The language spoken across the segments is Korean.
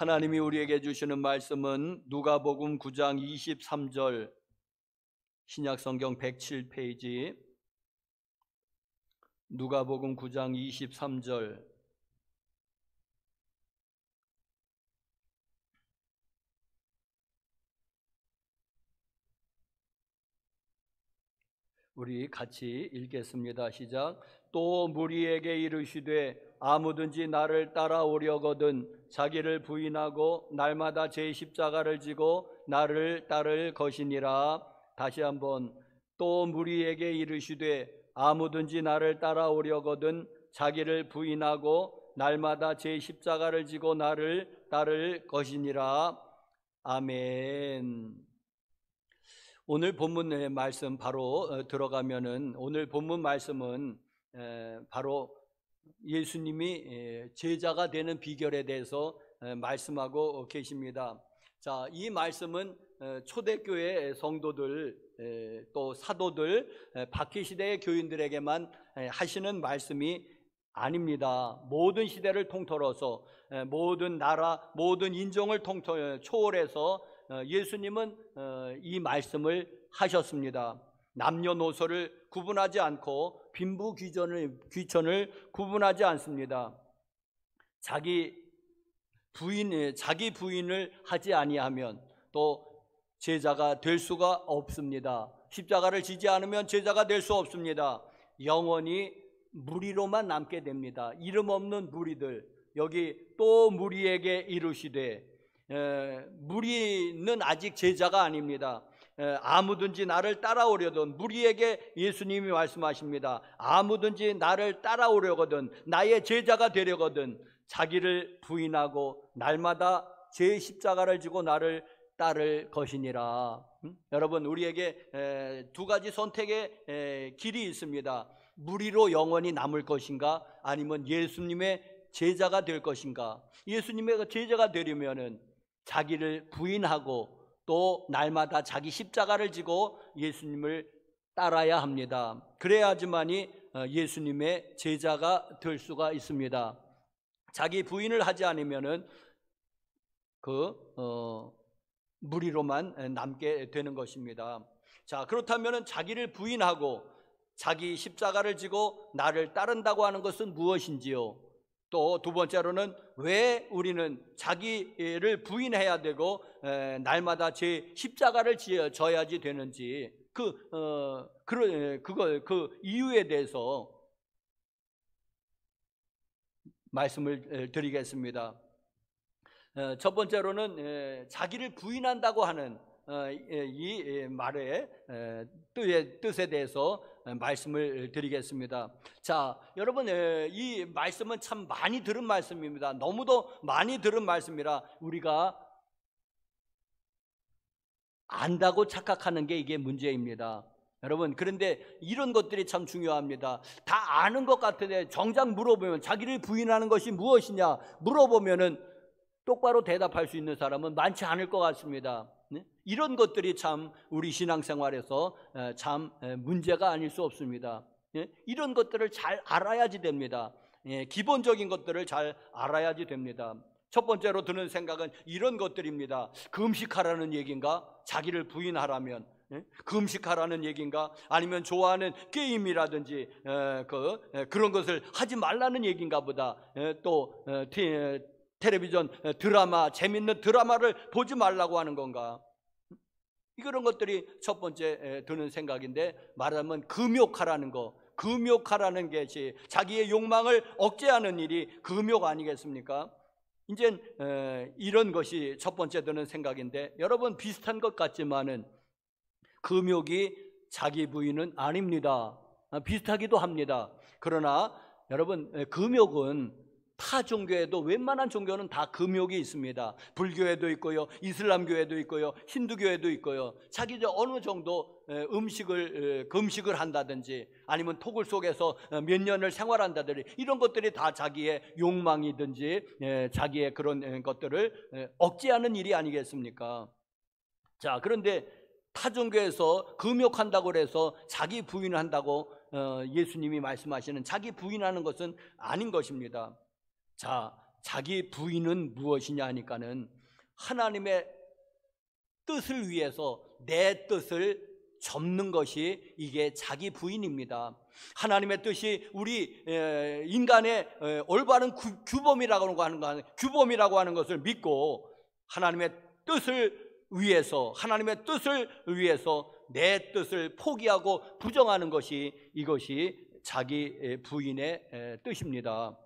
하나님이 우리에게 주시는 말씀은 누가복음 9장 23절, 신약성경 107페이지, 누가복음 9장 23절. 우리 같이 읽겠습니다. 시작. 또 무리에게 이르시되 아무든지 나를 따라오려거든 자기를 부인하고 날마다 제 십자가를 지고 나를 따를 것이니라. 다시 한번. 또 무리에게 이르시되 아무든지 나를 따라오려거든 자기를 부인하고 날마다 제 십자가를 지고 나를 따를 것이니라. 아멘. 오늘 본문의 말씀 바로 들어가면은, 오늘 본문 말씀은 바로 예수님이 제자가 되는 비결에 대해서 말씀하고 계십니다. 자, 이 말씀은 초대교회 성도들, 또 사도들, 박해시대의 교인들에게만 하시는 말씀이 아닙니다. 모든 시대를 통틀어서, 모든 나라, 모든 인종을 초월해서 예수님은 이 말씀을 하셨습니다. 남녀노소를 구분하지 않고 빈부귀천을 구분하지 않습니다. 자기 부인을 하지 아니하면 또 제자가 될 수가 없습니다. 십자가를 지지 않으면 제자가 될 수 없습니다. 영원히 무리로만 남게 됩니다. 이름 없는 무리들. 여기 또 무리에게 이르시되, 무리는 아직 제자가 아닙니다. 아무든지 나를 따라오려거든, 무리에게 예수님이 말씀하십니다. 아무든지 나를 따라오려거든, 나의 제자가 되려거든 자기를 부인하고 날마다 제 십자가를 지고 나를 따를 것이니라. 여러분, 우리에게 두 가지 선택의 길이 있습니다. 무리로 영원히 남을 것인가, 아니면 예수님의 제자가 될 것인가. 예수님의 제자가 되려면은 자기를 부인하고 또 날마다 자기 십자가를 지고 예수님을 따라야 합니다. 그래야지만이 예수님의 제자가 될 수가 있습니다. 자기 부인을 하지 않으면은 무리로만 남게 되는 것입니다. 자, 그렇다면은 자기를 부인하고 자기 십자가를 지고 나를 따른다고 하는 것은 무엇인지요? 또 두 번째로는 왜 우리는 자기를 부인해야 되고 날마다 제 십자가를 져야지 되는지, 그 이유에 대해서 말씀을 드리겠습니다. 첫 번째로는 자기를 부인한다고 하는 이 말의 뜻에 대해서 말씀을 드리겠습니다. 자, 여러분, 이 말씀은 참 많이 들은 말씀입니다. 너무도 많이 들은 말씀이라 우리가 안다고 착각하는 게 이게 문제입니다. 여러분, 그런데 이런 것들이 참 중요합니다. 다 아는 것 같은데 정작 물어보면, 자기를 부인하는 것이 무엇이냐 물어보면은 똑바로 대답할 수 있는 사람은 많지 않을 것 같습니다. 이런 것들이 참 우리 신앙생활에서 참 문제가 아닐 수 없습니다. 이런 것들을 잘 알아야지 됩니다. 기본적인 것들을 잘 알아야지 됩니다. 첫 번째로 드는 생각은 이런 것들입니다. 금식하라는 얘기인가? 자기를 부인하라면 금식하라는 얘기인가? 아니면 좋아하는 게임이라든지 그런 것을 하지 말라는 얘기인가 보다. 또 텔레비전 드라마, 재밌는 드라마를 보지 말라고 하는 건가? 이런 것들이 첫 번째 드는 생각인데, 말하면 금욕하라는 거, 금욕하라는 것이 자기의 욕망을 억제하는 일이 금욕 아니겠습니까? 이제 이런 것이 첫 번째 드는 생각인데, 여러분, 비슷한 것 같지만은 금욕이 자기 부인은 아닙니다. 비슷하기도 합니다. 그러나 여러분, 금욕은 타 종교에도, 웬만한 종교는 다 금욕이 있습니다. 불교에도 있고요, 이슬람교에도 있고요, 힌두교에도 있고요. 자기 어느 정도 금식을 한다든지, 아니면 토굴 속에서 몇 년을 생활한다든지, 이런 것들이 다 자기의 욕망이든지 자기의 그런 것들을 억제하는 일이 아니겠습니까? 자, 그런데 타 종교에서 금욕한다고 해서 자기 부인을 한다고 예수님이 말씀하시는 자기 부인하는 것은 아닌 것입니다. 자, 자기 부인은 무엇이냐 하니까는 하나님의 뜻을 위해서 내 뜻을 접는 것이 이게 자기 부인입니다. 하나님의 뜻이 우리 인간의 올바른 규범이라고 하는 것을 믿고 하나님의 뜻을 위해서 내 뜻을 포기하고 부정하는 것이 이것이 자기 부인의 뜻입니다.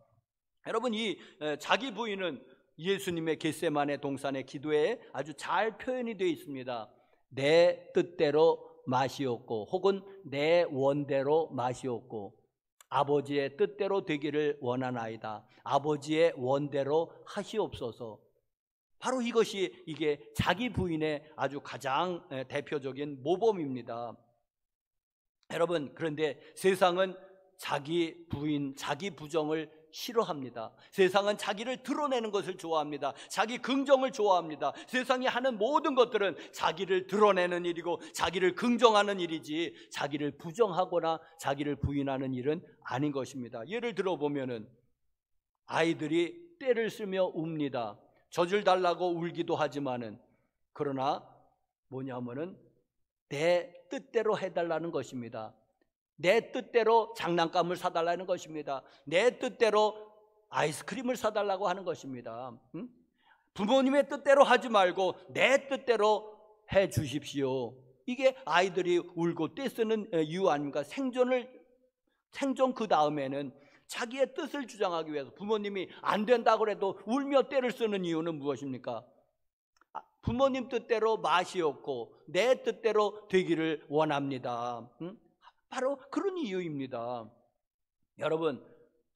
여러분, 이 자기 부인은 예수님의 겟세마네 동산의 기도에 아주 잘 표현이 되어 있습니다. 내 뜻대로 마시옵고 혹은 내 원대로 마시옵고 아버지의 뜻대로 되기를 원하나이다. 아버지의 원대로 하시옵소서. 바로 이것이 이게 자기 부인의 아주 가장 대표적인 모범입니다. 여러분, 그런데 세상은 자기 부인, 자기 부정을 싫어합니다. 세상은 자기를 드러내는 것을 좋아합니다. 자기 긍정을 좋아합니다. 세상이 하는 모든 것들은 자기를 드러내는 일이고 자기를 긍정하는 일이지 자기를 부정하거나 자기를 부인하는 일은 아닌 것입니다. 예를 들어 보면은 아이들이 떼를 쓰며 웁니다. 젖을 달라고 울기도 하지만은 그러나 뭐냐면은 내 뜻대로 해달라는 것입니다. 내 뜻대로 장난감을 사달라는 것입니다. 내 뜻대로 아이스크림을 사달라고 하는 것입니다. 부모님의 뜻대로 하지 말고 내 뜻대로 해 주십시오. 이게 아이들이 울고 떼쓰는 이유 아닙니까? 생존 그 다음에는 자기의 뜻을 주장하기 위해서 부모님이 안 된다고 해도 울며 떼를 쓰는 이유는 무엇입니까? 부모님 뜻대로 마시옵고 내 뜻대로 되기를 원합니다. 바로 그런 이유입니다. 여러분,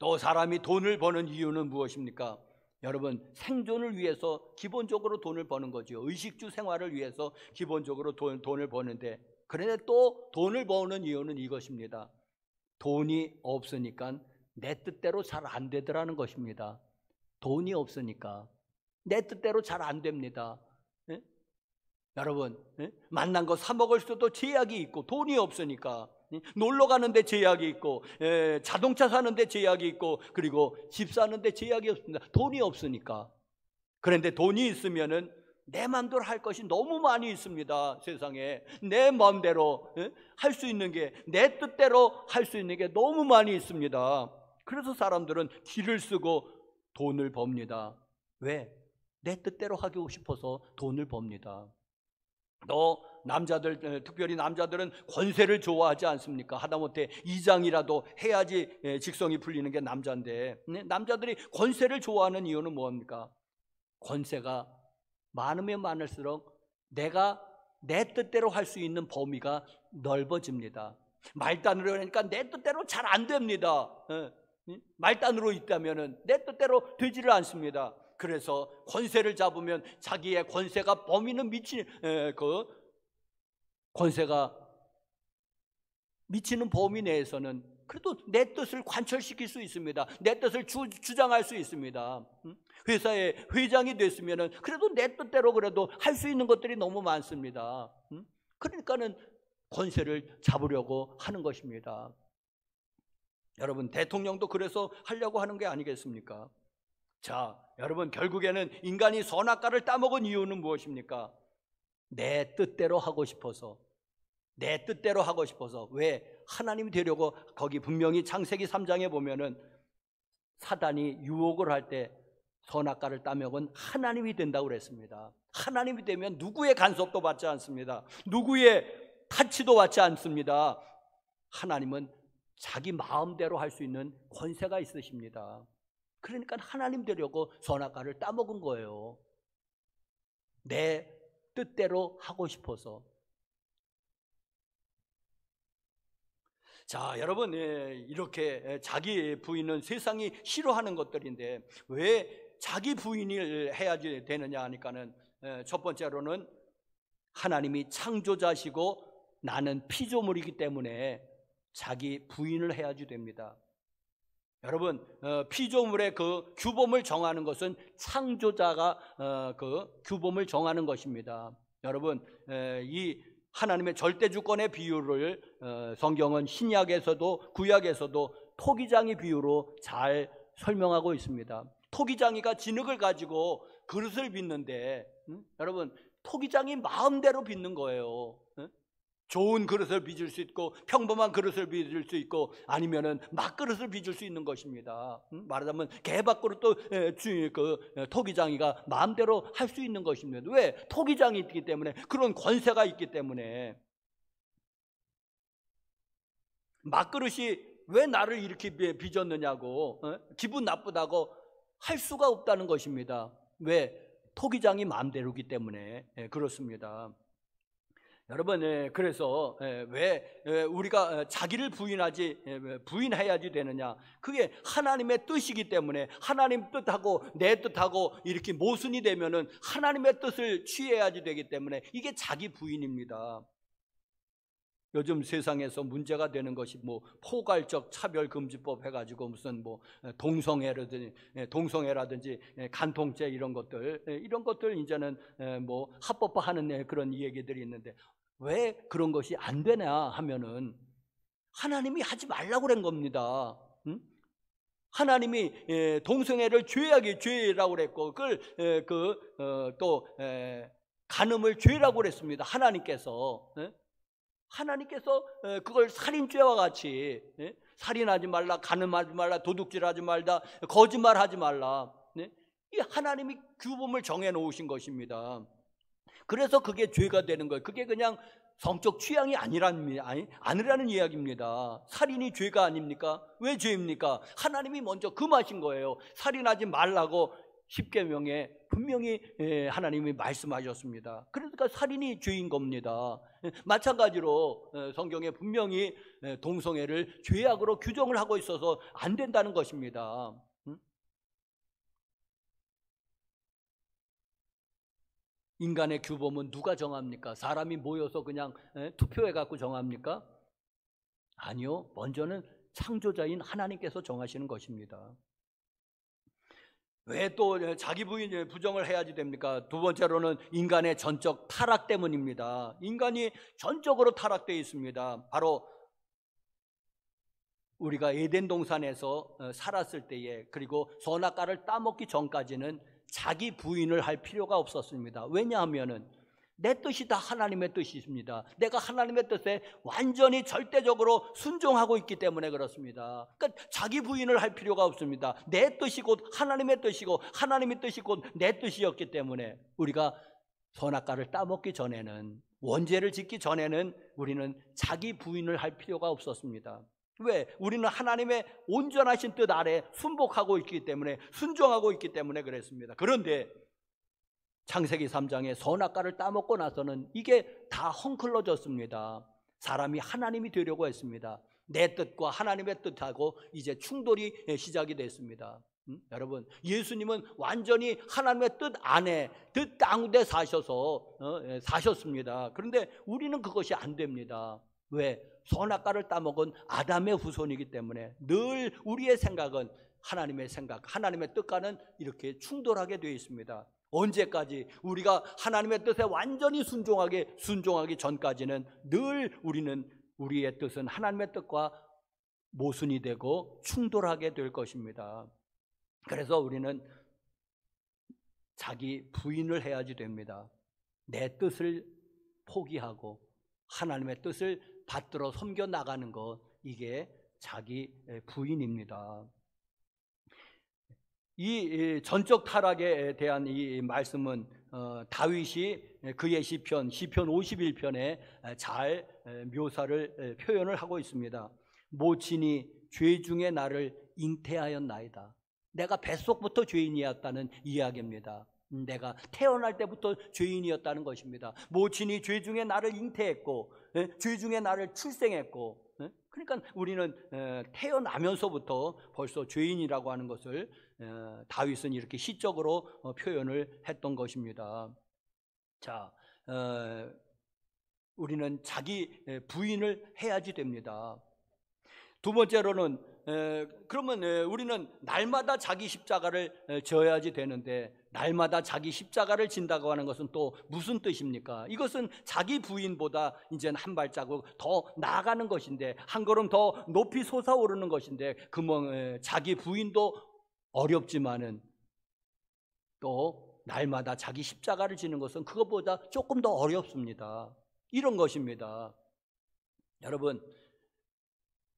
또 사람이 돈을 버는 이유는 무엇입니까? 여러분, 생존을 위해서 기본적으로 돈을 버는 거죠. 의식주 생활을 위해서 기본적으로 돈을 버는데, 그런데 또 돈을 버는 이유는 이것입니다. 돈이 없으니까 내 뜻대로 잘 안 되더라는 것입니다. 돈이 없으니까 내 뜻대로 잘 안 됩니다. 예? 여러분, 예? 만난 거 사 먹을 수도 제약이 있고 돈이 없으니까 놀러 가는데 제약이 있고 자동차 사는데 제약이 있고 그리고 집 사는데 제약이 없습니다. 돈이 없으니까. 그런데 돈이 있으면은 내 마음대로 할 것이 너무 많이 있습니다. 세상에 내 마음대로 할 수 있는 게, 내 뜻대로 할 수 있는 게 너무 많이 있습니다. 그래서 사람들은 기를 쓰고 돈을 법니다. 왜? 내 뜻대로 하고 싶어서 돈을 법니다. 또 남자들, 특별히 남자들은 권세를 좋아하지 않습니까? 하다못해 이장이라도 해야지 직성이 풀리는 게 남자인데, 남자들이 권세를 좋아하는 이유는 뭡니까? 권세가 많으면 많을수록 내가 내 뜻대로 할 수 있는 범위가 넓어집니다. 말단으로 하니까 내 뜻대로 잘 안 됩니다. 말단으로 있다면 내 뜻대로 되지를 않습니다. 그래서 권세를 잡으면 자기의 권세가 범위는 권세가 미치는 범위 내에서는 그래도 내 뜻을 관철시킬 수 있습니다. 내 뜻을 주장할 수 있습니다. 회사의 회장이 됐으면은 그래도 내 뜻대로 그래도 할 수 있는 것들이 너무 많습니다. 그러니까는 권세를 잡으려고 하는 것입니다. 여러분, 대통령도 그래서 하려고 하는 게 아니겠습니까? 자, 여러분, 결국에는 인간이 선악과를 따먹은 이유는 무엇입니까? 내 뜻대로 하고 싶어서. 내 뜻대로 하고 싶어서. 왜? 하나님이 되려고. 거기 분명히 창세기 3장에 보면은 사단이 유혹을 할 때 선악과를 따먹은 하나님이 된다고 그랬습니다. 하나님이 되면 누구의 간섭도 받지 않습니다. 누구의 타치도 받지 않습니다. 하나님은 자기 마음대로 할 수 있는 권세가 있으십니다. 그러니까 하나님 되려고 선악과를 따먹은 거예요. 내 뜻대로 하고 싶어서. 자, 여러분, 이렇게 자기 부인은 세상이 싫어하는 것들인데 왜 자기 부인을 해야지 되느냐 하니까는 첫 번째로는 하나님이 창조자시고 나는 피조물이기 때문에 자기 부인을 해야지 됩니다. 여러분, 피조물의 그 규범을 정하는 것은 창조자가 그 규범을 정하는 것입니다. 여러분, 이 하나님의 절대 주권의 비유를 성경은 신약에서도 구약에서도 토기장의 비유로 잘 설명하고 있습니다. 토기장이가 진흙을 가지고 그릇을 빚는데, 여러분, 토기장이 마음대로 빚는 거예요. 좋은 그릇을 빚을 수 있고 평범한 그릇을 빚을 수 있고 아니면은 막그릇을 빚을 수 있는 것입니다. 말하자면 개밥그릇도 토기장이가 마음대로 할 수 있는 것입니다. 왜? 토기장이 있기 때문에, 그런 권세가 있기 때문에. 막그릇이 왜 나를 이렇게 빚었느냐고 기분 나쁘다고 할 수가 없다는 것입니다. 왜? 토기장이 마음대로기 때문에 그렇습니다. 여러분, 그래서 왜 우리가 자기를 부인해야지 되느냐? 그게 하나님의 뜻이기 때문에, 하나님 뜻하고 내 뜻하고 이렇게 모순이 되면은 하나님의 뜻을 취해야지 되기 때문에 이게 자기 부인입니다. 요즘 세상에서 문제가 되는 것이 뭐 포괄적 차별금지법 해가지고 무슨 뭐 동성애라든지 간통죄 이런 것들 이제는 뭐 합법화하는 그런 얘기들이 있는데, 왜 그런 것이 안 되냐 하면은 하나님이 하지 말라고 그런 겁니다. 하나님이 동성애를 죄라고 그랬고, 그걸 또 간음을 죄라고 그랬습니다. 하나님께서 그걸 살인죄와 같이, 살인하지 말라, 간음하지 말라, 도둑질하지 말라, 거짓말하지 말라, 이 하나님이 규범을 정해 놓으신 것입니다. 그래서 그게 죄가 되는 거예요. 그게 그냥 성적 취향이 아니라는 이야기입니다. 살인이 죄가 아닙니까? 왜 죄입니까? 하나님이 먼저 금하신 거예요. 살인하지 말라고 10계명에 분명히 하나님이 말씀하셨습니다. 그러니까 살인이 죄인 겁니다. 마찬가지로 성경에 분명히 동성애를 죄악으로 규정을 하고 있어서 안 된다는 것입니다. 인간의 규범은 누가 정합니까? 사람이 모여서 그냥 투표해 갖고 정합니까? 아니요. 먼저는 창조자인 하나님께서 정하시는 것입니다. 왜 또 자기 부인 부정을 해야지 됩니까? 두 번째로는 인간의 전적 타락 때문입니다. 인간이 전적으로 타락되어 있습니다. 바로 우리가 에덴 동산에서 살았을 때에, 그리고 선악과를 따먹기 전까지는 자기 부인을 할 필요가 없었습니다. 왜냐하면은 내 뜻이 다 하나님의 뜻이십니다. 내가 하나님의 뜻에 완전히 절대적으로 순종하고 있기 때문에 그렇습니다. 그러니까 자기 부인을 할 필요가 없습니다. 내 뜻이 곧 하나님의 뜻이고 하나님의 뜻이 곧 내 뜻이었기 때문에, 우리가 선악과를 따먹기 전에는, 원죄를 짓기 전에는 우리는 자기 부인을 할 필요가 없었습니다. 왜? 우리는 하나님의 온전하신 뜻 아래 순복하고 있기 때문에, 순종하고 있기 때문에 그랬습니다. 그런데 창세기 3장에 선악과를 따먹고 나서는 이게 다 헝클어졌습니다. 사람이 하나님이 되려고 했습니다. 내 뜻과 하나님의 뜻하고 이제 충돌이 시작이 됐습니다. 여러분, 예수님은 완전히 하나님의 뜻 안에, 뜻 가운데 사셨습니다. 그런데 우리는 그것이 안 됩니다. 왜? 선악과를 따먹은 아담의 후손이기 때문에 늘 우리의 생각은 하나님의 생각, 하나님의 뜻과는 이렇게 충돌하게 되어 있습니다. 언제까지? 우리가 하나님의 뜻에 완전히 순종하기 전까지는 늘 우리의 뜻은 하나님의 뜻과 모순이 되고 충돌하게 될 것입니다. 그래서 우리는 자기 부인을 해야지 됩니다. 내 뜻을 포기하고 하나님의 뜻을 받들어 섬겨 나가는 것, 이게 자기 부인입니다. 이 전적 타락에 대한 이 말씀은 다윗이 그의 시편 51편에 잘 묘사를 표현을 하고 있습니다. 모친이 죄 중에 나를 잉태하였나이다. 내가 뱃속부터 죄인이었다는 이야기입니다. 내가 태어날 때부터 죄인이었다는 것입니다. 모친이 죄 중에 나를 잉태했고, 죄 중에 나를 출생했고, 그러니까 우리는 태어나면서부터 벌써 죄인이라고 하는 것을 다윗은 이렇게 시적으로 표현을 했던 것입니다. 자, 우리는 자기 부인을 해야지 됩니다. 두 번째로는 그러면 우리는 날마다 자기 십자가를 져야지 되는데, 날마다 자기 십자가를 진다고 하는 것은 또 무슨 뜻입니까? 이것은 자기 부인보다 이제는 한 발자국 더 나아가는 것인데, 한 걸음 더 높이 솟아오르는 것인데, 자기 부인도 어렵지만은 또 날마다 자기 십자가를 지는 것은 그것보다 조금 더 어렵습니다. 이런 것입니다. 여러분,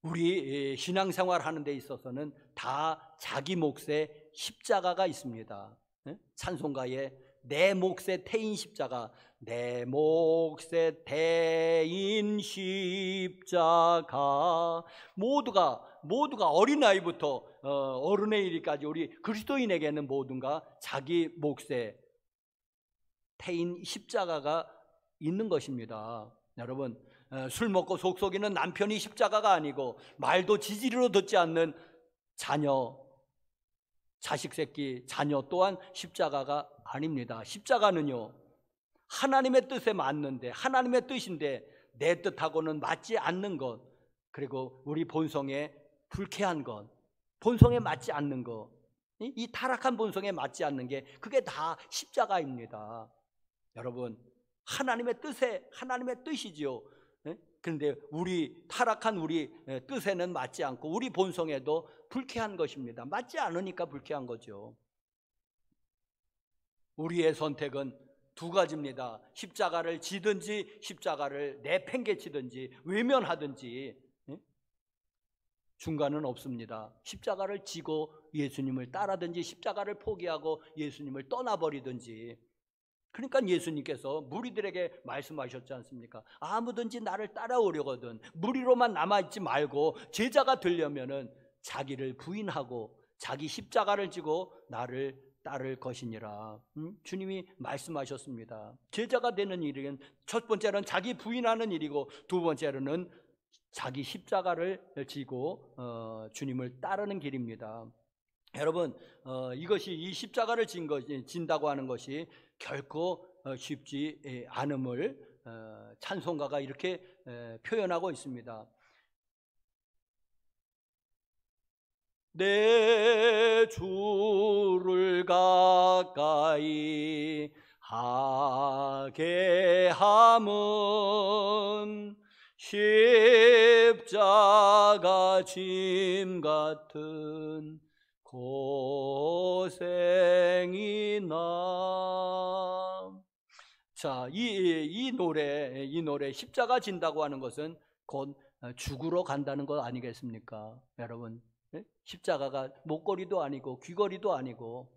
우리 신앙생활 하는 데 있어서는 다 자기 몫의 십자가가 있습니다. 찬송가에 내 몫의 태인 십자가, 내 몫의 태인 십자가, 모두가 어린아이부터 어른에 이르기까지 우리 그리스도인에게는 모두가 자기 몫의 태인 십자가가 있는 것입니다. 여러분, 술 먹고 속 썩이는 남편이 십자가가 아니고 말도 지지리로 듣지 않는 자식 새끼, 자녀 또한 십자가가 아닙니다. 십자가는요, 하나님의 뜻에 맞는데, 하나님의 뜻인데 내 뜻하고는 맞지 않는 것, 그리고 우리 본성에 불쾌한 것, 본성에 맞지 않는 것, 이 타락한 본성에 맞지 않는 게 그게 다 십자가입니다. 여러분, 하나님의 뜻이지요. 그런데 우리 타락한 우리 뜻에는 맞지 않고 우리 본성에도 불쾌한 것입니다. 맞지 않으니까 불쾌한 거죠. 우리의 선택은 두 가지입니다. 십자가를 지든지 십자가를 내팽개치든지 외면하든지, 중간은 없습니다. 십자가를 지고 예수님을 따라든지 십자가를 포기하고 예수님을 떠나버리든지. 그러니까 예수님께서 무리들에게 말씀하셨지 않습니까? 아무든지 나를 따라오려거든 무리로만 남아있지 말고 제자가 되려면은 자기를 부인하고 자기 십자가를 지고 나를 따를 것이니라. 주님이 말씀하셨습니다. 제자가 되는 일은 첫 번째는 자기 부인하는 일이고 두 번째로는 자기 십자가를 지고 주님을 따르는 길입니다. 여러분, 이것이 이 십자가를 진다고 하는 것이 결코 쉽지 않음을 찬송가가 이렇게 표현하고 있습니다. 내 주를 가까이 하게 함은 십자가 짐 같은 고생이나. 자, 이 노래 십자가 진다고 하는 것은 곧 죽으러 간다는 것 아니겠습니까? 여러분, 십자가가 목걸이도 아니고 귀걸이도 아니고,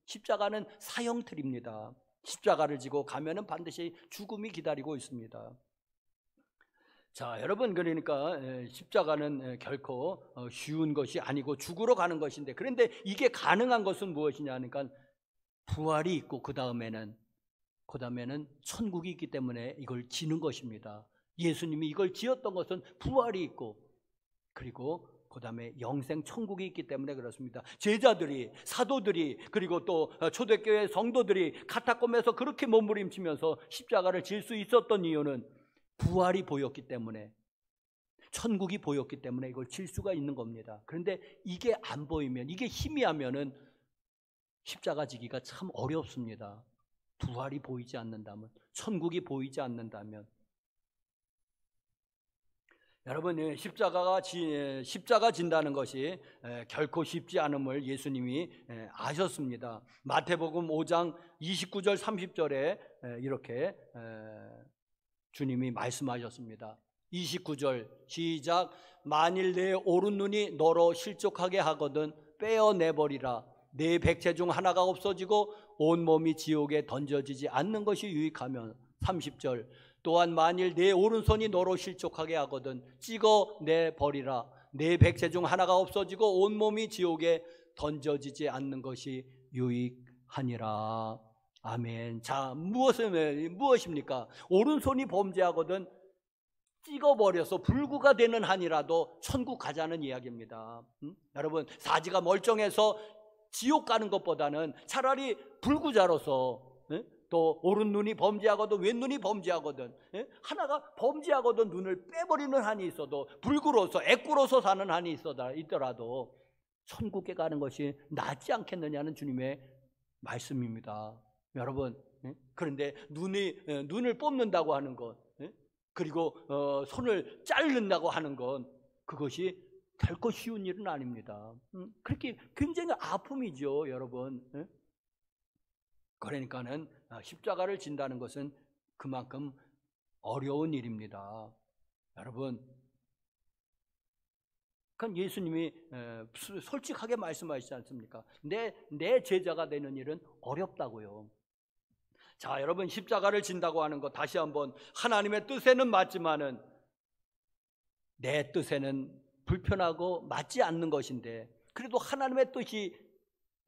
십자가는 사형틀입니다. 십자가를 지고 가면은 반드시 죽음이 기다리고 있습니다. 자, 여러분, 그러니까 십자가는 결코 쉬운 것이 아니고 죽으러 가는 것인데, 그런데 이게 가능한 것은 무엇이냐 하니까 부활이 있고 그 다음에는 천국이 있기 때문에 이걸 지는 것입니다. 예수님이 이걸 지었던 것은 부활이 있고 그리고 그 다음에 영생 천국이 있기 때문에 그렇습니다. 제자들이, 사도들이, 그리고 또 초대교회 성도들이 카타콤에서 그렇게 몸부림치면서 십자가를 질 수 있었던 이유는 부활이 보였기 때문에, 천국이 보였기 때문에 이걸 질 수가 있는 겁니다. 그런데 이게 안 보이면, 이게 희미하면은 십자가 지기가 참 어렵습니다. 부활이 보이지 않는다면, 천국이 보이지 않는다면. 여러분, 십자가 진다는 것이 결코 쉽지 않음을 예수님이 아셨습니다. 마태복음 5장 29절 30절에 이렇게 주님이 말씀하셨습니다. 29절 시작. 만일 내 오른 눈이 너로 실족하게 하거든 빼어내버리라. 내 백체 중 하나가 없어지고 온몸이 지옥에 던져지지 않는 것이 유익하면. 30절 또한 만일 내 오른손이 너로 실족하게 하거든 찍어내버리라. 내 백체 중 하나가 없어지고 온몸이 지옥에 던져지지 않는 것이 유익하니라. 아멘. 자, 무엇입니까? 오른손이 범죄하거든 찍어버려서 불구가 되는 한이라도 천국 가자는 이야기입니다. 여러분, 사지가 멀쩡해서 지옥 가는 것보다는 차라리 불구자로서, 또 오른 눈이 범죄하거든 왼 눈이 범죄하거든, 하나가 범죄하거든 눈을 빼버리는 한이 있어도 불구로서 애꾸로서 사는 한이 있더라도 천국에 가는 것이 낫지 않겠느냐는 주님의 말씀입니다. 여러분, 그런데 눈을 뽑는다고 하는 것, 그리고 손을 자른다고 하는 건 그것이 결코 쉬운 일은 아닙니다. 그렇게 굉장히 아픔이죠, 여러분. 그러니까는 십자가를 진다는 것은 그만큼 어려운 일입니다. 여러분, 그건 예수님이 솔직하게 말씀하시지 않습니까? 내 제자가 되는 일은 어렵다고요. 자, 여러분, 십자가를 진다고 하는 것 다시 한번, 하나님의 뜻에는 맞지만은 내 뜻에는 불편하고 맞지 않는 것인데, 그래도 하나님의 뜻이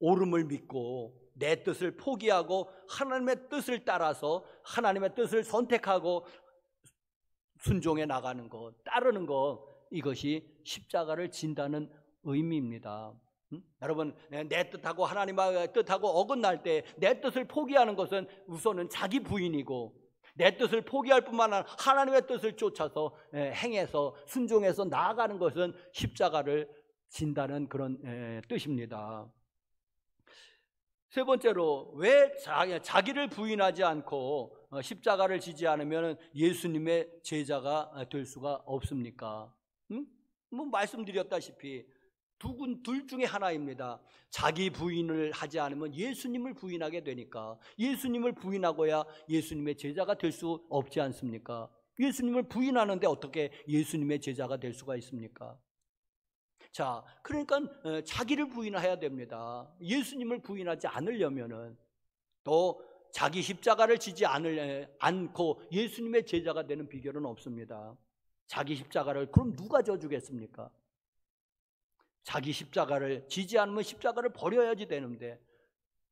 옳음을 믿고 내 뜻을 포기하고 하나님의 뜻을 따라서 하나님의 뜻을 선택하고 순종해 나가는 것, 따르는 것, 이것이 십자가를 진다는 의미입니다. 여러분, 내 뜻하고 하나님의 뜻하고 어긋날 때 내 뜻을 포기하는 것은 우선은 자기 부인이고, 내 뜻을 포기할 뿐만 아니라 하나님의 뜻을 쫓아서 행해서 순종해서 나아가는 것은 십자가를 진다는 그런 뜻입니다. 세 번째로, 왜 자기를 부인하지 않고 십자가를 지지 않으면 예수님의 제자가 될 수가 없습니까? 뭐 말씀드렸다시피 둘 중에 하나입니다. 자기 부인을 하지 않으면 예수님을 부인하게 되니까, 예수님을 부인하고야 예수님의 제자가 될 수 없지 않습니까? 예수님을 부인하는데 어떻게 예수님의 제자가 될 수가 있습니까? 자, 그러니까 자기를 부인해야 됩니다. 예수님을 부인하지 않으려면은, 또 자기 십자가를 지지 않고 예수님의 제자가 되는 비결은 없습니다. 자기 십자가를 그럼 누가 져주겠습니까? 자기 십자가를 지지 않으면 십자가를 버려야지 되는데,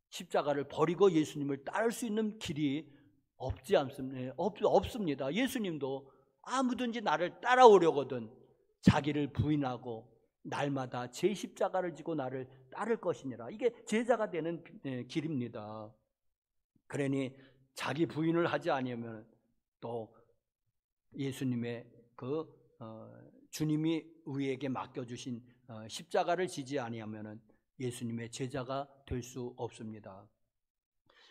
십자가를 버리고 예수님을 따를 수 있는 길이 없습니다. 예수님도 아무든지 나를 따라오려거든 자기를 부인하고 날마다 제 십자가를 지고 나를 따를 것이니라. 이게 제자가 되는 길입니다. 그러니 자기 부인을 하지 않으면, 또 예수님의 주님이 우리에게 맡겨주신 십자가를 지지 아니하면 예수님의 제자가 될 수 없습니다.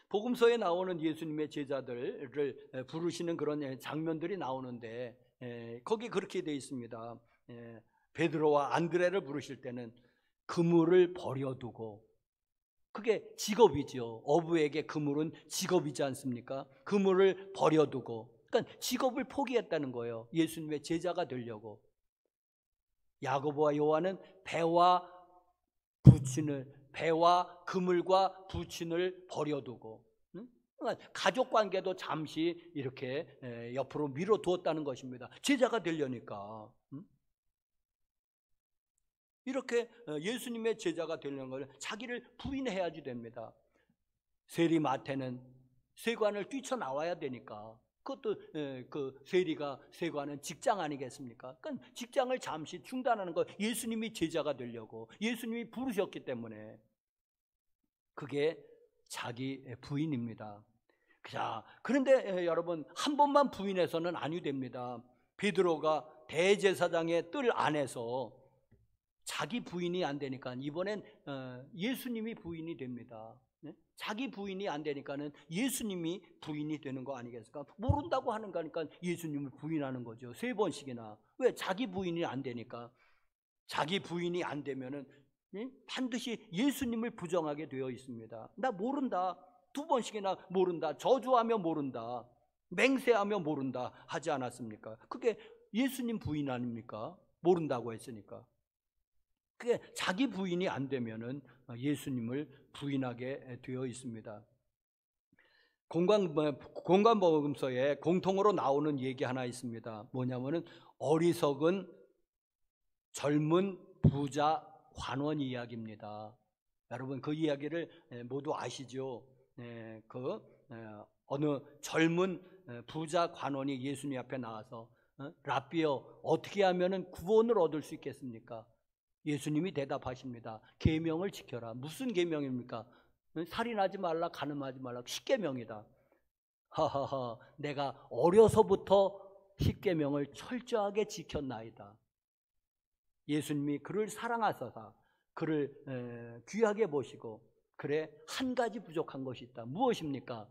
복음서에 나오는 예수님의 제자들을 부르시는 그런 장면들이 나오는데, 거기 그렇게 되어 있습니다. 베드로와 안드레를 부르실 때는 그물을 버려두고, 그게 직업이죠. 어부에게 그물은 직업이지 않습니까? 그물을 버려두고, 그러니까 직업을 포기했다는 거예요. 예수님의 제자가 되려고. 야고보와 요한은 배와 그물과 부친을 버려두고, 그러니까 가족 관계도 잠시 이렇게 옆으로 밀어두었다는 것입니다. 제자가 되려니까. 이렇게 예수님의 제자가 되려는 걸 자기를 부인해야지 됩니다. 세리마태는 세관을 뛰쳐나와야 되니까, 그것도 세관은 직장 아니겠습니까? 그러니까 직장을 잠시 중단하는 거, 예수님이 제자가 되려고 예수님이 부르셨기 때문에. 그게 자기 부인입니다. 자, 그런데 여러분, 한 번만 부인해서는 아니 됩니다. 베드로가 대제사장의 뜰 안에서 자기 부인이 안 되니까 이번엔 예수님이 부인이 됩니다. 자기 부인이 안 되니까는 예수님이 부인이 되는 거 아니겠습니까? 모른다고 하는 거니까 예수님을 부인하는 거죠. 3번씩이나. 왜? 자기 부인이 안 되니까. 자기 부인이 안 되면은 반드시 예수님을 부정하게 되어 있습니다. 나 모른다. 2번씩이나 모른다. 저주하며 모른다. 맹세하며 모른다 하지 않았습니까? 그게 예수님 부인 아닙니까? 모른다고 했으니까. 그게 자기 부인이 안 되면은 예수님을 부인하게 되어 있습니다. 공관복음서에 공통으로 나오는 얘기 하나 있습니다. 뭐냐면은 어리석은 젊은 부자 관원 이야기입니다. 여러분, 그 이야기를 모두 아시죠? 어느 젊은 부자 관원이 예수님 앞에 나와서 랍비여, 어떻게 하면은 구원을 얻을 수 있겠습니까? 예수님이 대답하십니다. 계명을 지켜라. 무슨 계명입니까? 살인하지 말라, 간음하지 말라. 10계명이다. 하하하, 내가 어려서부터 10계명을 철저하게 지켰나이다. 예수님이 그를 사랑하셔서 그를 귀하게 보시고, 그래, 한 가지 부족한 것이 있다. 무엇입니까?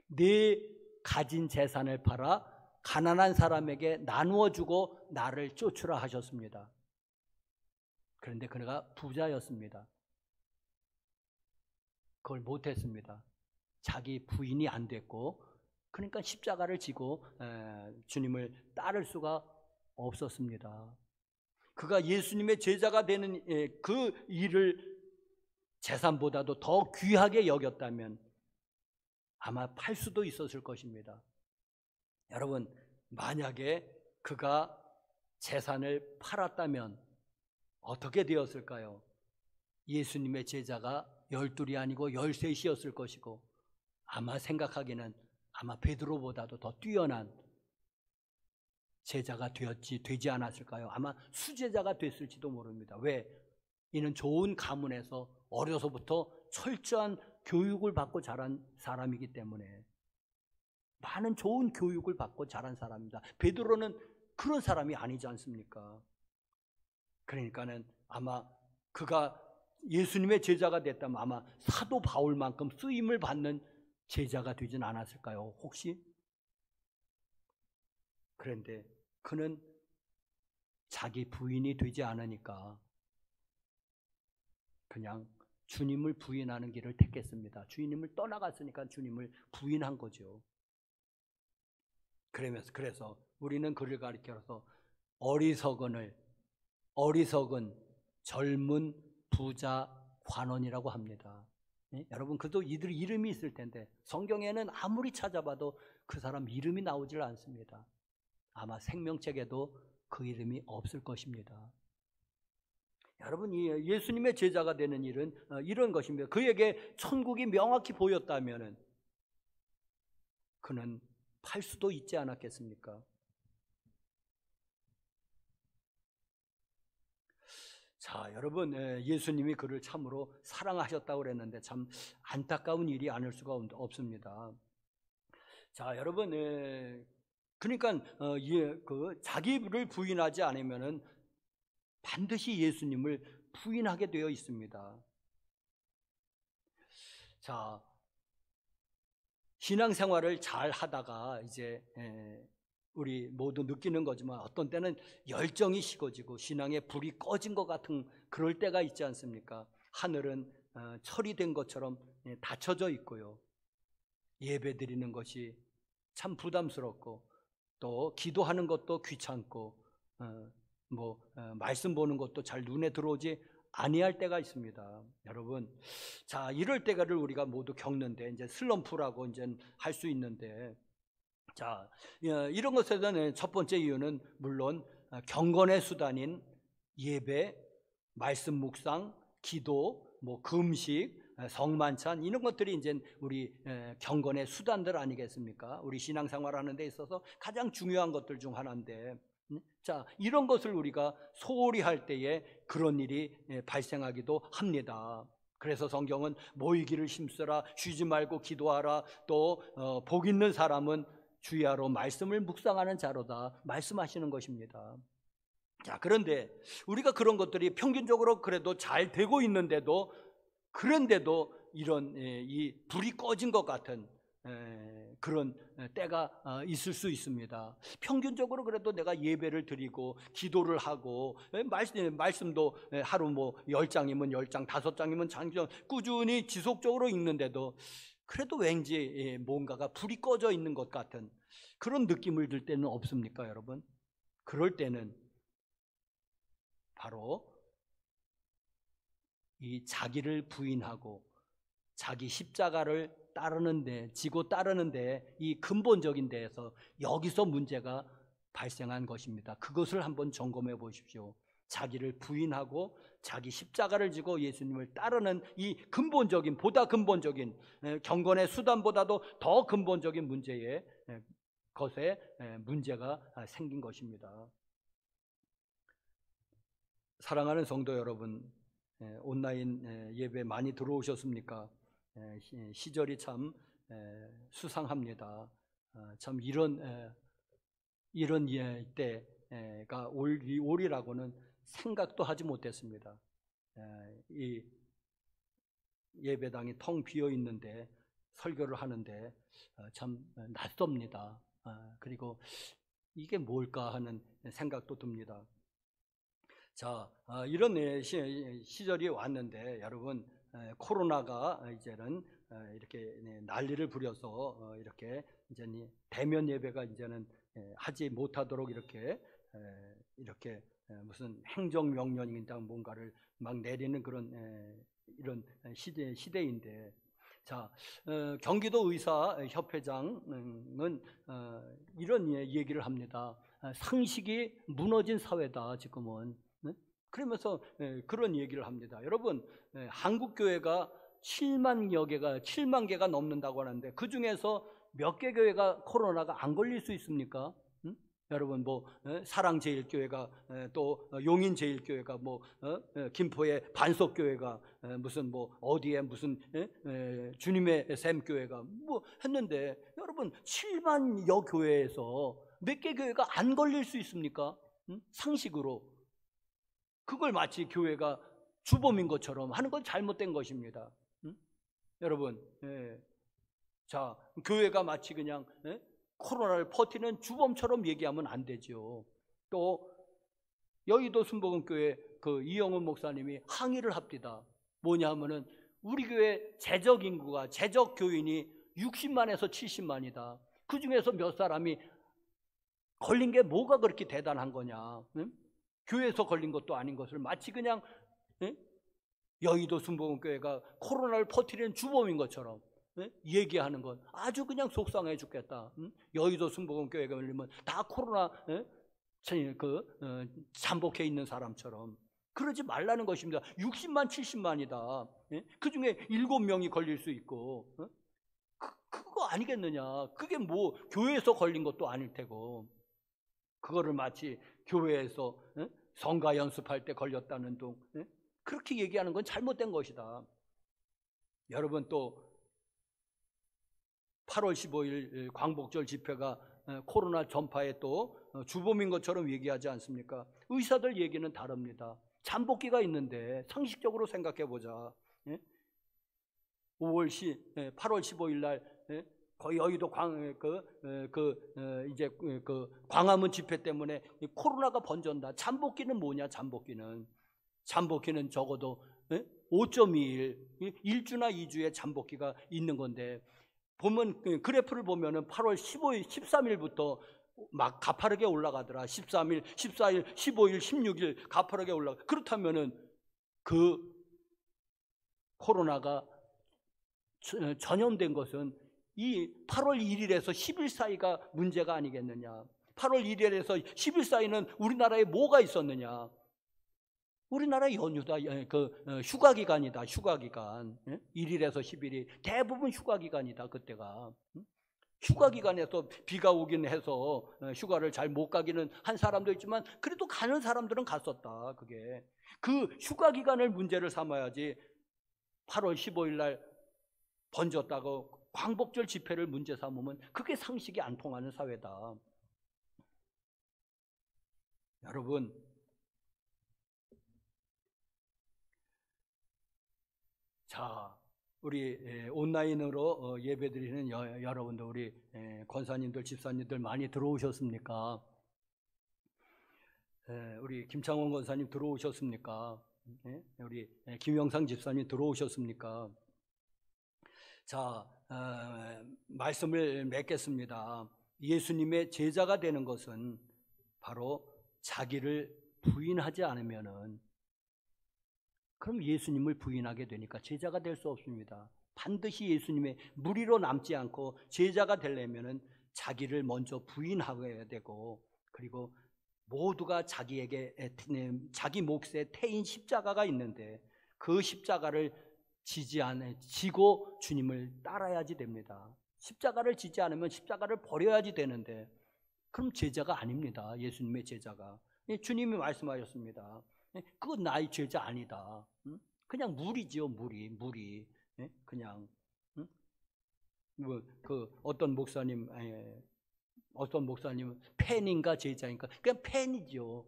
네 가진 재산을 팔아 가난한 사람에게 나누어 주고 나를 쫓으라 하셨습니다. 그런데 그가 부자였습니다. 그걸 못했습니다. 자기 부인이 안 됐고, 그러니까 십자가를 지고 주님을 따를 수가 없었습니다. 그가 예수님의 제자가 되는 그 일을 재산보다도 더 귀하게 여겼다면 아마 팔 수도 있었을 것입니다. 여러분, 만약에 그가 재산을 팔았다면 어떻게 되었을까요? 예수님의 제자가 12이 아니고 13이었을 것이고, 아마 생각하기는 아마 베드로보다도 더 뛰어난 제자가 되지 않았을까요? 아마 수제자가 됐을지도 모릅니다. 왜? 이는 좋은 가문에서 어려서부터 철저한 교육을 받고 자란 사람이기 때문에, 많은 좋은 교육을 받고 자란 사람입니다. 베드로는 그런 사람이 아니지 않습니까? 그러니까는 아마 그가 예수님의 제자가 됐다면 아마 사도 바울만큼 쓰임을 받는 제자가 되진 않았을까요? 혹시? 그런데 그는 자기 부인이 되지 않으니까 그냥 주님을 부인하는 길을 택했습니다. 주님을 떠나갔으니까 주님을 부인한 거죠. 그래서 우리는 그를 가리켜서 어리석은 젊은 부자 관원이라고 합니다. 네? 여러분, 그도 이들 이름이 있을 텐데 성경에는 아무리 찾아봐도 그 사람 이름이 나오질 않습니다. 아마 생명책에도 그 이름이 없을 것입니다. 여러분, 이 예수님의 제자가 되는 일은 이런 것입니다. 그에게 천국이 명확히 보였다면 그는 팔 수도 있지 않았겠습니까? 자, 여러분, 예수님이 그를 참으로 사랑하셨다고 그랬는데 참 안타까운 일이 아닐 수가 없습니다. 자, 여러분, 그러니까 자기를 부인하지 않으면은 반드시 예수님을 부인하게 되어 있습니다. 자, 신앙생활을 잘 하다가 이제 우리 모두 느끼는 거지만 어떤 때는 열정이 식어지고 신앙의 불이 꺼진 것 같은 그럴 때가 있지 않습니까? 하늘은 철이 된 것처럼 닫혀져 있고요. 예배 드리는 것이 참 부담스럽고, 또 기도하는 것도 귀찮고, 말씀 보는 것도 잘 눈에 들어오지 아니할 때가 있습니다. 여러분, 자, 이럴 때를 우리가 모두 겪는데, 이제 슬럼프라고 이제 할 수 있는데, 자, 이런 것에 대한 첫 번째 이유는 물론 경건의 수단인 예배, 말씀 묵상, 기도, 금식, 성만찬, 이런 것들이 이제 우리 경건의 수단들 아니겠습니까? 우리 신앙생활 하는 데 있어서 가장 중요한 것들 중 하나인데, 자, 이런 것을 우리가 소홀히 할 때에 그런 일이 발생하기도 합니다. 그래서 성경은 모이기를 힘쓰라, 쉬지 말고 기도하라, 또 복 있는 사람은 주야로 말씀을 묵상하는 자로다 말씀하시는 것입니다. 자, 그런데 우리가 그런 것들이 평균적으로 그래도 잘 되고 있는데도, 그런데도 이런 이 불이 꺼진 것 같은 그런 때가 있을 수 있습니다. 평균적으로 그래도 내가 예배를 드리고 기도를 하고 말씀도 하루 10장이면 10장, 5장이면 장장 꾸준히 지속적으로 읽는데도 그래도 왠지 뭔가가 불이 꺼져 있는 것 같은 그런 느낌을 들 때는 없습니까, 여러분? 그럴 때는 바로 이 자기를 부인하고 자기 십자가를 지고 따르는데 이 근본적인 데에서 여기서 문제가 발생한 것입니다. 그것을 한번 점검해 보십시오. 자기를 부인하고 자기 십자가를 지고 예수님을 따르는 이 보다 근본적인 경건의 수단보다도 더 근본적인 것에 문제가 생긴 것입니다. 사랑하는 성도 여러분, 온라인 예배 많이 들어오셨습니까? 시절이 참 수상합니다. 참 이런 때가 올이라고는 생각도 하지 못했습니다. 이 예배당이 텅 비어 있는데 설교를 하는데 참 낯섭니다. 그리고 이게 뭘까 하는 생각도 듭니다. 자, 이런 시절이 왔는데 여러분, 코로나가 이제는 이렇게 난리를 부려서 이렇게 이제 대면 예배가 이제는 하지 못하도록 이렇게 무슨 행정명령인가 뭔가를 막 내리는 그런 이런 시대인데, 자, 경기도 의사협회장은 이런 얘기를 합니다. 상식이 무너진 사회다 지금은. 그러면서 그런 얘기를 합니다. 여러분, 한국 교회가 7만 개가 넘는다고 하는데 그 중에서 몇 개 교회가 코로나가 안 걸릴 수 있습니까? 여러분, 뭐 사랑제일교회가 또 용인제일교회가 뭐 김포의 반석교회가 무슨 뭐 어디에 무슨 주님의 샘교회가 뭐 했는데, 여러분 7만여 교회에서 몇 개 교회가 안 걸릴 수 있습니까? 상식으로 그걸 마치 교회가 주범인 것처럼 하는 건 잘못된 것입니다. 여러분, 자, 교회가 마치 그냥 코로나를 버티는 주범처럼 얘기하면 안 되죠. 또 여의도 순복음교회 그 이영훈 목사님이 항의를 합니다. 뭐냐 하면은 우리 교회 재적 인구가, 재적 교인이 60만에서 70만이다. 그 중에서 몇 사람이 걸린 게 뭐가 그렇게 대단한 거냐? 교회에서 걸린 것도 아닌 것을 마치 그냥 여의도 순복음교회가 코로나를 퍼뜨리는 주범인 것처럼 얘기하는 건 아주 그냥 속상해 죽겠다. 여의도 순복음교회가 걸리면 다 코로나 잠복해 있는 사람처럼 그러지 말라는 것입니다. 60만 70만이다. 그 중에 7명이 걸릴 수 있고 그거 아니겠느냐. 그게 뭐 교회에서 걸린 것도 아닐 테고 그거를 마치 교회에서 성가 연습할 때 걸렸다는 둥 그렇게 얘기하는 건 잘못된 것이다. 여러분, 또 8월 15일 광복절 집회가 코로나 전파에 또 주범인 것처럼 얘기하지 않습니까? 의사들 얘기는 다릅니다. 잠복기가 있는데 상식적으로 생각해 보자. 8월 15일 날 거의 여의도 광화문 집회 때문에 코로나가 번졌다. 잠복기는 뭐냐? 잠복기는 적어도 5.2일, 1주나 2주의 잠복기가 있는 건데, 보면 그래프를 보면은 8월 15일, 13일부터 막 가파르게 올라가더라. 13일, 14일, 15일, 16일 가파르게 올라가. 그렇다면은 그 코로나가 전염된 것은 이 8월 1일에서 10일 사이가 문제가 아니겠느냐. 8월 1일에서 10일 사이는 우리나라에 뭐가 있었느냐. 우리나라 연휴다. 휴가 기간이다. 휴가 기간. 1일에서 10일이 대부분 휴가 기간이다. 그때가. 휴가 기간에서 비가 오긴 해서 휴가를 잘 못 가기는 한 사람도 있지만 그래도 가는 사람들은 갔었다. 그게 그 휴가 기간을 문제를 삼아야지 8월 15일 날 번졌다고 광복절 집회를 문제 삼으면 그게 상식이 안 통하는 사회다. 여러분, 자, 우리 온라인으로 예배드리는 여러분들, 우리 권사님들, 집사님들 많이 들어오셨습니까? 우리 김창원 권사님 들어오셨습니까? 우리 김영상 집사님 들어오셨습니까? 자, 말씀을 맺겠습니다. 예수님의 제자가 되는 것은 바로 자기를 부인하지 않으면은, 그럼 예수님을 부인하게 되니까 제자가 될 수 없습니다. 반드시 예수님의 무리로 남지 않고 제자가 되려면은 자기를 먼저 부인하게 되고, 그리고 모두가 자기에게 자기 몫에 태인 십자가가 있는데 그 십자가를 지고 주님을 따라야지 됩니다. 십자가를 지지 않으면 십자가를 버려야지 되는데, 그럼 제자가 아닙니다. 예수님의 제자가. 주님이 말씀하셨습니다. 그건 나의 제자 아니다. 그냥 무리지요, 무리. 그냥 어떤 목사님은 팬인가 제자인가, 그냥 팬이죠.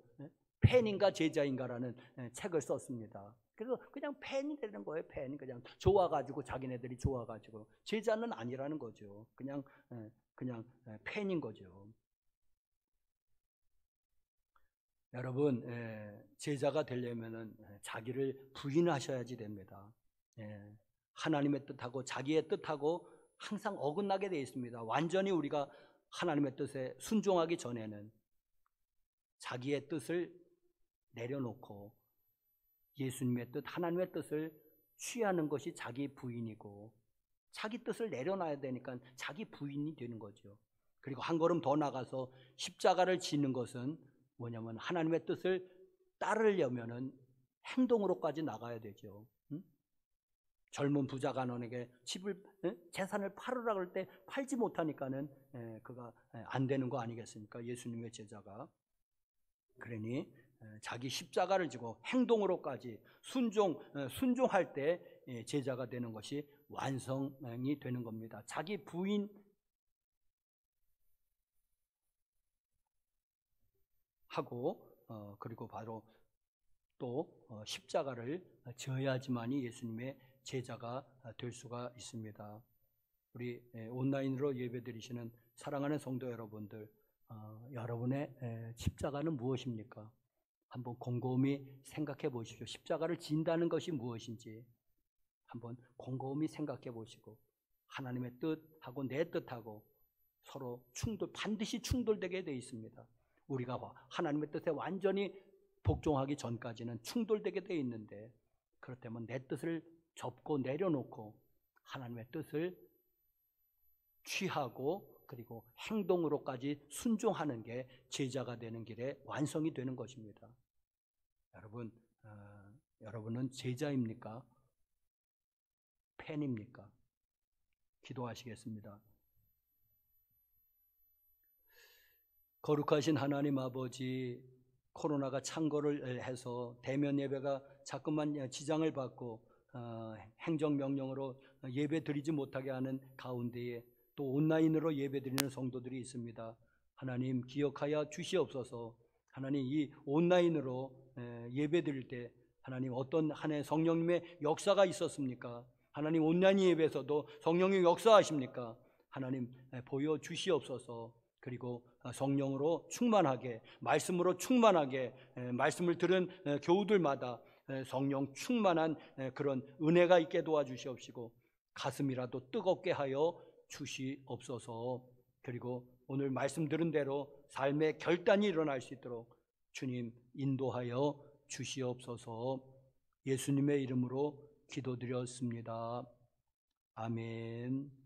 팬인가 제자인가라는 책을 썼습니다. 그래서 그냥 팬이 되는 거예요. 팬, 그냥 좋아가지고, 자기네들이 좋아가지고. 제자는 아니라는 거죠. 그냥 팬인 거죠. 여러분, 제자가 되려면은 자기를 부인하셔야지 됩니다. 하나님의 뜻하고 자기의 뜻하고 항상 어긋나게 되어 있습니다. 완전히 우리가 하나님의 뜻에 순종하기 전에는 자기의 뜻을 내려놓고 예수님의 뜻, 하나님의 뜻을 취하는 것이 자기 부인이고, 자기 뜻을 내려놔야 되니까 자기 부인이 되는 거죠. 그리고 한 걸음 더 나가서 십자가를 지는 것은 뭐냐면 하나님의 뜻을 따르려면은 행동으로까지 나가야 되죠. 젊은 부자 간원에게 재산을 팔으라 그럴 때 팔지 못하니까는 그가 안 되는 거 아니겠습니까? 예수님의 제자가. 그러니 자기 십자가를 지고 행동으로까지 순종할 때 제자가 되는 것이 완성이 되는 겁니다. 자기 부인 하고 그리고 바로 또 십자가를 져야지만이 예수님의 제자가 될 수가 있습니다. 우리 온라인으로 예배드리시는 사랑하는 성도 여러분들, 여러분의 십자가는 무엇입니까? 한번 곰곰이 생각해 보십시오. 십자가를 진다는 것이 무엇인지 한번 곰곰이 생각해 보시고, 하나님의 뜻하고 내 뜻하고 서로 반드시 충돌되게 되어 있습니다. 우리가 하나님의 뜻에 완전히 복종하기 전까지는 충돌되게 되어 있는데, 그렇다면 내 뜻을 접고 내려놓고 하나님의 뜻을 취하고 그리고 행동으로까지 순종하는 게 제자가 되는 길에 완성이 되는 것입니다. 여러분은 제자입니까? 팬입니까? 기도하시겠습니다. 거룩하신 하나님 아버지, 코로나가 창궐을 해서 대면 예배가 자꾸만 지장을 받고 행정명령으로 예배 드리지 못하게 하는 가운데에 또 온라인으로 예배 드리는 성도들이 있습니다. 하나님 기억하여 주시옵소서. 하나님 이 온라인으로 예배 드릴 때 하나님 어떤 한 해 성령님의 역사가 있었습니까? 하나님 온라인 예배에서도 성령이 역사하십니까? 하나님 보여주시옵소서. 그리고 성령으로 충만하게, 말씀으로 충만하게, 말씀을 들은 교우들마다 성령 충만한 그런 은혜가 있게 도와주시옵시고 가슴이라도 뜨겁게 하여 주시옵소서. 그리고 오늘 말씀 들은 대로 삶의 결단이 일어날 수 있도록 주님 인도하여 주시옵소서. 예수님의 이름으로 기도드렸습니다. 아멘.